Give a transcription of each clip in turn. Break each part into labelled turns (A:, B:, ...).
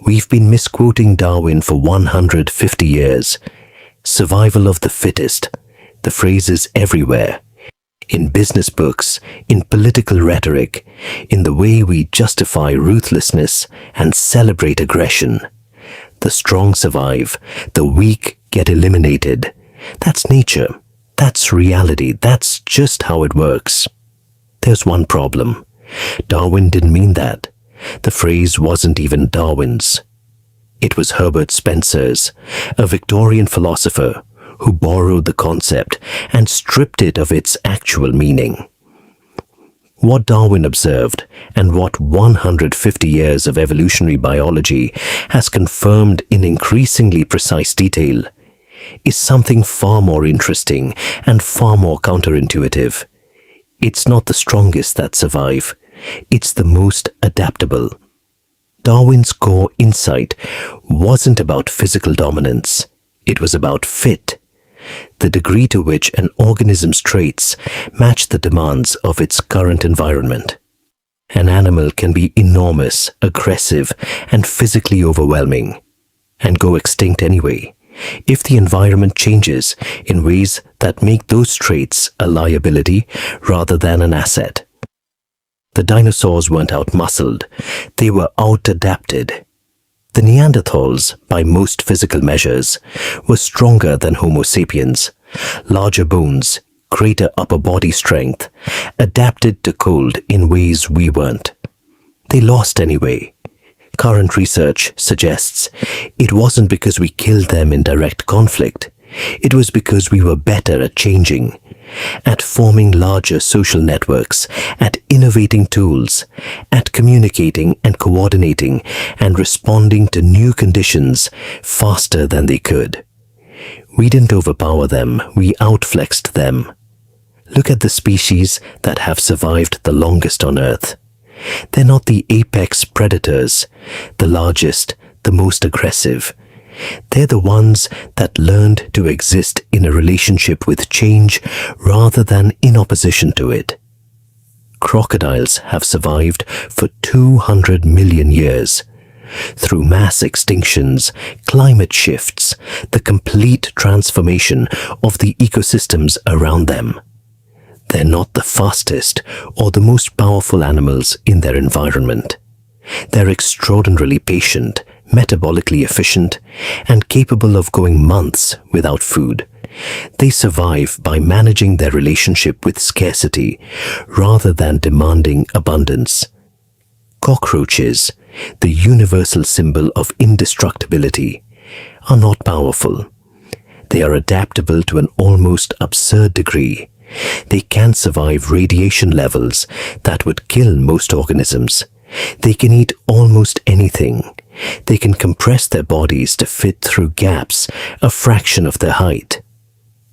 A: We've been misquoting Darwin for 150 years. Survival of the fittest. The phrase is everywhere. In business books, in political rhetoric, in the way we justify ruthlessness and celebrate aggression. The strong survive, the weak get eliminated. That's nature. That's reality. That's just how it works. There's one problem. Darwin didn't mean that. The phrase wasn't even Darwin's. It was Herbert Spencer's, a Victorian philosopher who borrowed the concept and stripped it of its actual meaning. What Darwin observed, and what 150 years of evolutionary biology has confirmed in increasingly precise detail, is something far more interesting and far more counterintuitive. It's not the strongest that survive, it's the most adaptable. Darwin's core insight wasn't about physical dominance, it was about fit, the degree to which an organism's traits match the demands of its current environment. An animal can be enormous, aggressive, and physically overwhelming, and go extinct anyway, if the environment changes in ways that make those traits a liability rather than an asset. The dinosaurs weren't out-muscled, they were out-adapted. The Neanderthals, by most physical measures, were stronger than Homo sapiens, larger bones, greater upper body strength, adapted to cold in ways we weren't. They lost anyway. Current research suggests it wasn't because we killed them in direct conflict. It was because we were better at changing, at forming larger social networks, at innovating tools, at communicating and coordinating and responding to new conditions faster than they could. We didn't overpower them, we outflexed them. Look at the species that have survived the longest on Earth. They're not the apex predators, the largest, the most aggressive. They're the ones that learned to exist in a relationship with change rather than in opposition to it. Crocodiles have survived for 200 million years. Through mass extinctions, climate shifts, the complete transformation of the ecosystems around them. They're not the fastest or the most powerful animals in their environment. They're extraordinarily patient, metabolically efficient, and capable of going months without food. They survive by managing their relationship with scarcity rather than demanding abundance. Cockroaches, the universal symbol of indestructibility, are not powerful. They are adaptable to an almost absurd degree. They can survive radiation levels that would kill most organisms. They can eat almost anything. They can compress their bodies to fit through gaps a fraction of their height.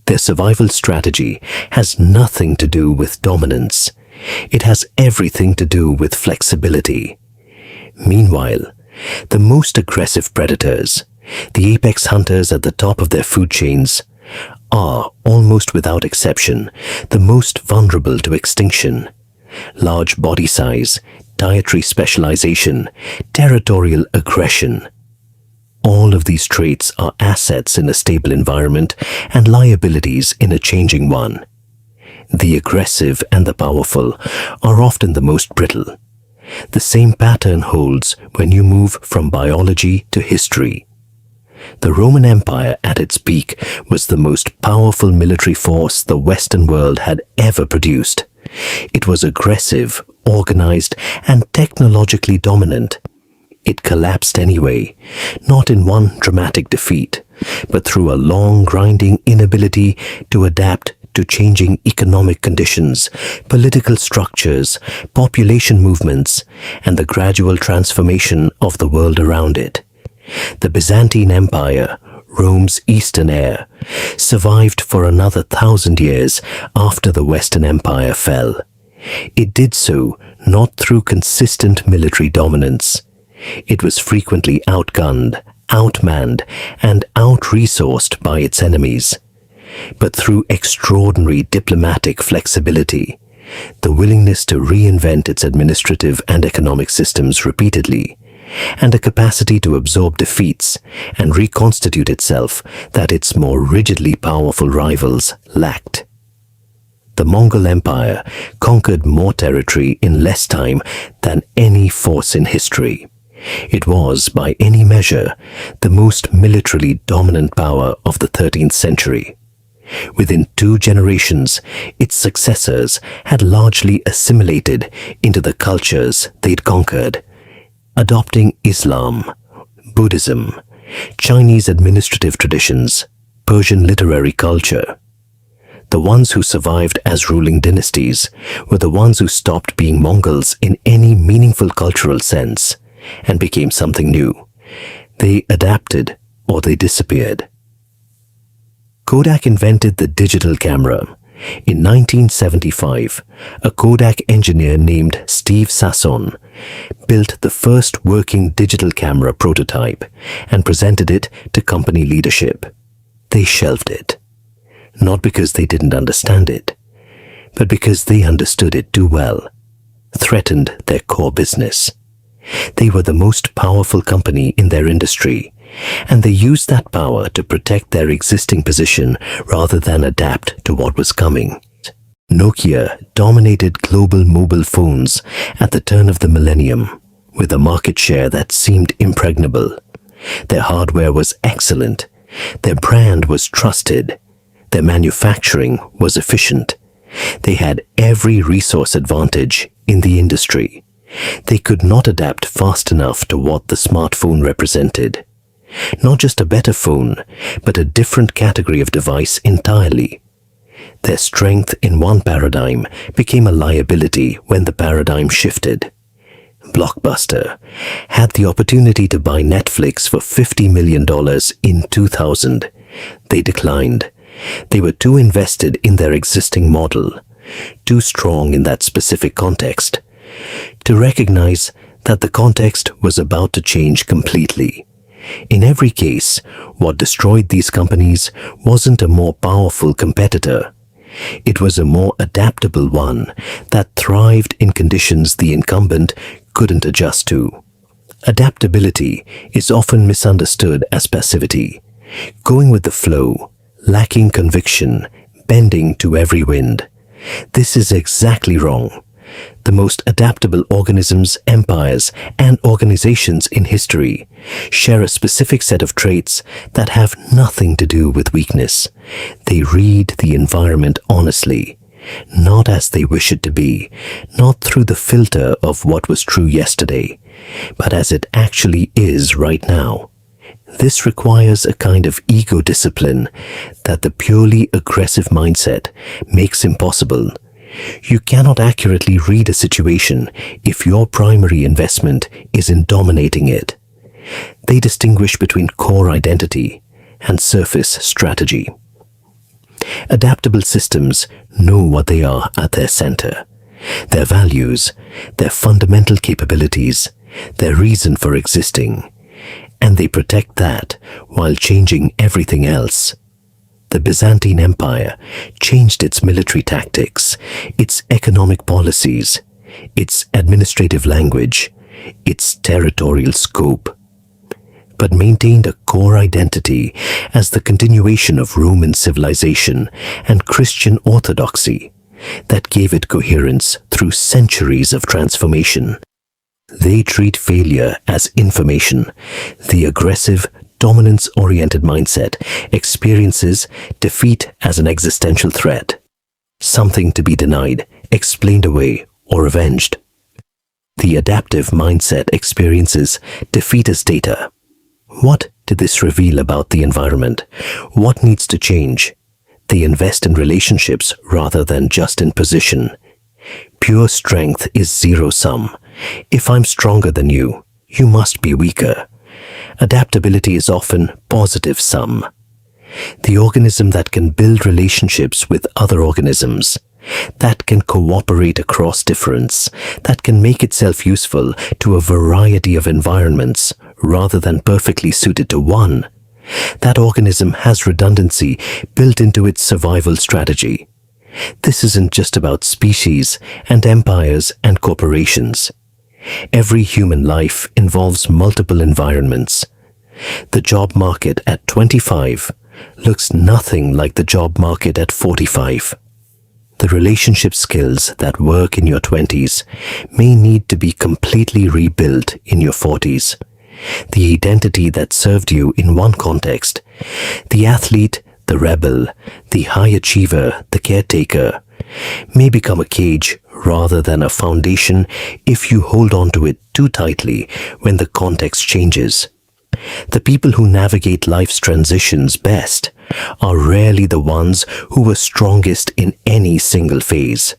A: Their survival strategy has nothing to do with dominance. It has everything to do with flexibility. Meanwhile, the most aggressive predators, the apex hunters at the top of their food chains, are, almost without exception, the most vulnerable to extinction. Large body size, dietary specialization, territorial aggression. All of these traits are assets in a stable environment and liabilities in a changing one. The aggressive and the powerful are often the most brittle. The same pattern holds when you move from biology to history. The Roman Empire at its peak was the most powerful military force the Western world had ever produced. It was aggressive, organized, and technologically dominant. It collapsed anyway, not in one dramatic defeat, but through a long, grinding inability to adapt to changing economic conditions, political structures, population movements, and the gradual transformation of the world around it. The Byzantine Empire, Rome's eastern heir, survived for another 1,000 years after the Western Empire fell. It did so not through consistent military dominance. It was frequently outgunned, outmanned, and out-resourced by its enemies, but through extraordinary diplomatic flexibility, the willingness to reinvent its administrative and economic systems repeatedly, and a capacity to absorb defeats and reconstitute itself that its more rigidly powerful rivals lacked. The Mongol Empire conquered more territory in less time than any force in history. It was, by any measure, the most militarily dominant power of the 13th century. Within 2 generations, its successors had largely assimilated into the cultures they'd conquered, adopting Islam, Buddhism, Chinese administrative traditions, Persian literary culture. The ones who survived as ruling dynasties were the ones who stopped being Mongols in any meaningful cultural sense and became something new. They adapted or they disappeared. Kodak invented the digital camera. In 1975, a Kodak engineer named Steve Sasson built the first working digital camera prototype and presented it to company leadership. They shelved it. Not because they didn't understand it, but because they understood it too well, threatened their core business. They were the most powerful company in their industry, and they used that power to protect their existing position rather than adapt to what was coming. Nokia dominated global mobile phones at the turn of the millennium, with a market share that seemed impregnable. Their hardware was excellent, their brand was trusted, their manufacturing was efficient. They had every resource advantage in the industry. They could not adapt fast enough to what the smartphone represented. Not just a better phone, but a different category of device entirely. Their strength in one paradigm became a liability when the paradigm shifted. Blockbuster had the opportunity to buy Netflix for $50 million in 2000. They declined. They were too invested in their existing model, too strong in that specific context, to recognize that the context was about to change completely. In every case, what destroyed these companies wasn't a more powerful competitor. It was a more adaptable one that thrived in conditions the incumbent couldn't adjust to. Adaptability is often misunderstood as passivity, going with the flow, lacking conviction, bending to every wind. This is exactly wrong. The most adaptable organisms, empires, and organizations in history share a specific set of traits that have nothing to do with weakness. They read the environment honestly, not as they wish it to be, not through the filter of what was true yesterday, but as it actually is right now. This requires a kind of ego discipline that the purely aggressive mindset makes impossible. You cannot accurately read a situation if your primary investment is in dominating it. They distinguish between core identity and surface strategy. Adaptable systems know what they are at their center, their values, their fundamental capabilities, their reason for existing, and they protect that while changing everything else. The Byzantine Empire changed its military tactics, its economic policies, its administrative language, its territorial scope, but maintained a core identity as the continuation of Roman civilization and Christian orthodoxy that gave it coherence through centuries of transformation. They treat failure as information. The aggressive, dominance-oriented mindset experiences defeat as an existential threat, something to be denied, explained away, or avenged. The adaptive mindset experiences defeat as data. What did this reveal about the environment? What needs to change? They invest in relationships rather than just in position. Pure strength is zero-sum. If I'm stronger than you, you must be weaker. Adaptability is often positive-sum. The organism that can build relationships with other organisms, that can cooperate across difference, that can make itself useful to a variety of environments rather than perfectly suited to one, that organism has redundancy built into its survival strategy. This isn't just about species and empires and corporations. Every human life involves multiple environments. The job market at 25 looks nothing like the job market at 45. The relationship skills that work in your 20s may need to be completely rebuilt in your 40s. The identity that served you in one context, the athlete, the rebel, the high achiever, the caretaker, may become a cage rather than a foundation if you hold on to it too tightly when the context changes. The people who navigate life's transitions best are rarely the ones who were strongest in any single phase.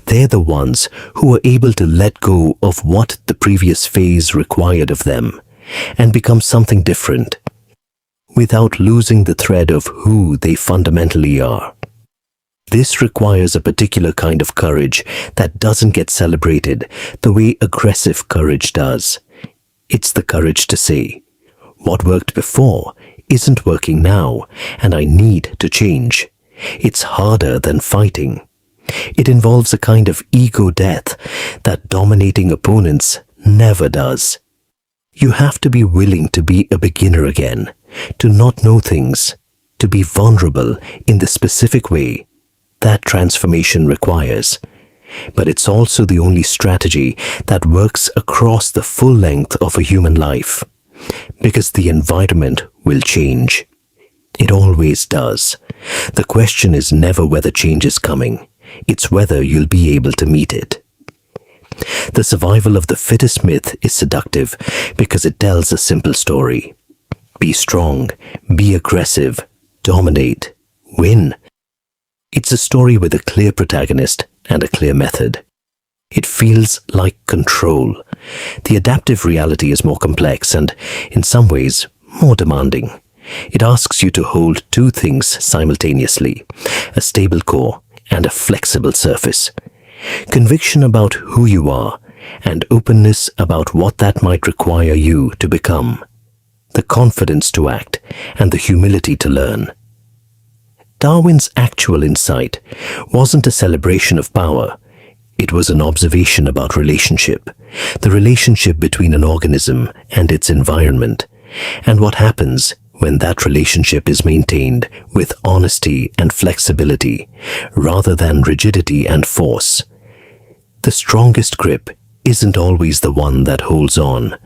A: They're the ones who are able to let go of what the previous phase required of them and become something different, without losing the thread of who they fundamentally are. This requires a particular kind of courage that doesn't get celebrated the way aggressive courage does. It's the courage to say, what worked before isn't working now, and I need to change. It's harder than fighting. It involves a kind of ego death that dominating opponents never does. You have to be willing to be a beginner again, to not know things, to be vulnerable in the specific way that transformation requires. But it's also the only strategy that works across the full length of a human life, because the environment will change. It always does. The question is never whether change is coming, it's whether you'll be able to meet it. The survival of the fittest myth is seductive because it tells a simple story. Be strong, be aggressive, dominate, win. It's a story with a clear protagonist and a clear method. It feels like control. The adaptive reality is more complex and, in some ways, more demanding. It asks you to hold two things simultaneously, a stable core and a flexible surface. Conviction about who you are and openness about what that might require you to become. The confidence to act and the humility to learn. Darwin's actual insight wasn't a celebration of power. It was an observation about relationship, the relationship between an organism and its environment, and what happens when that relationship is maintained with honesty and flexibility rather than rigidity and force. The strongest grip isn't always the one that holds on.